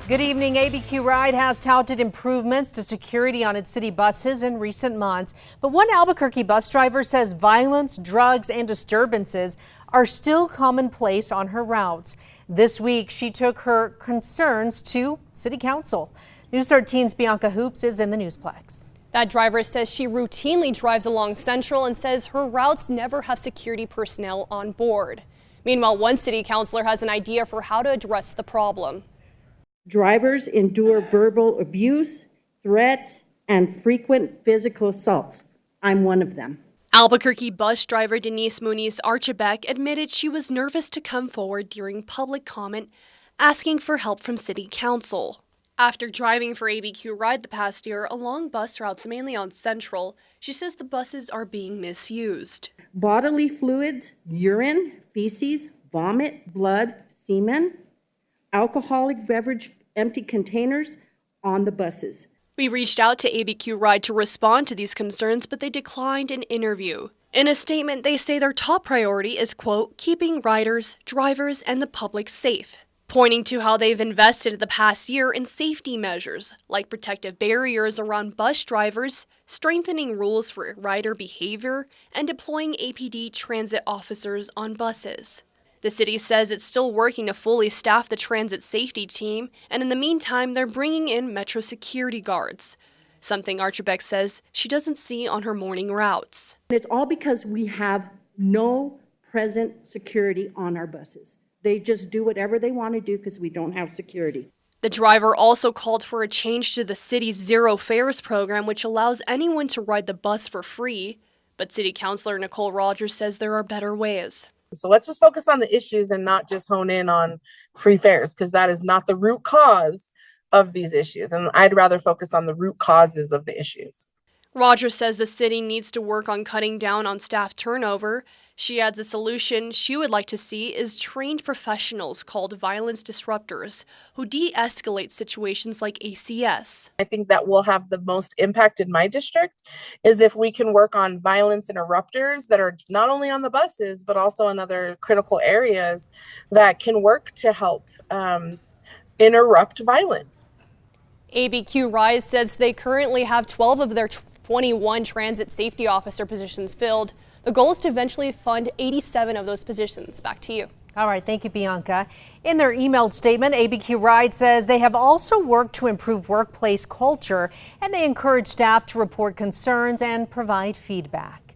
Good evening. ABQ Ride has touted improvements to security on its city buses in recent months. But one Albuquerque bus driver says violence, drugs, and disturbances are still commonplace on her routes. This week, she took her concerns to City Council. News 13's Bianca Hoops is in the Newsplex. That driver says she routinely drives along Central and says her routes never have security personnel on board. Meanwhile, one city councilor has an idea for how to address the problem. Drivers endure verbal abuse, threats, and frequent physical assaults. I'm one of them. Albuquerque bus driver Denise Muniz Archibek admitted she was nervous to come forward during public comment, asking for help from City Council. After driving for ABQ Ride the past year along bus routes mainly on Central, she says the buses are being misused. Bodily fluids, urine, feces, vomit, blood, semen, alcoholic beverage, empty containers on the buses. We reached out to ABQ Ride to respond to these concerns, but they declined an interview. In a statement, they say their top priority is, quote, keeping riders, drivers, and the public safe, pointing to how they've invested the past year in safety measures, like protective barriers around bus drivers, strengthening rules for rider behavior, and deploying APD transit officers on buses. The city says it's still working to fully staff the transit safety team, and in the meantime, they're bringing in Metro security guards, something Archibek says she doesn't see on her morning routes. It's all because we have no present security on our buses. They just do whatever they want to do because we don't have security. The driver also called for a change to the city's Zero Fares program, which allows anyone to ride the bus for free. But City Councilor Nicole Rogers says there are better ways. So let's just focus on the issues and not just hone in on free fares, because that is not the root cause of these issues. And I'd rather focus on the root causes of the issues. Rogers says the city needs to work on cutting down on staff turnover. She adds a solution she would like to see is trained professionals called violence disruptors who de-escalate situations like ACS. I think that will have the most impact in my district is if we can work on violence interrupters that are not only on the buses, but also in other critical areas that can work to help interrupt violence. ABQ Rise says they currently have 12 of their 21 transit safety officer positions filled. The goal is to eventually fund 87 of those positions. Back to you. All right. Thank you, Bianca. In their emailed statement, ABQ Ride says they have also worked to improve workplace culture, and they encourage staff to report concerns and provide feedback.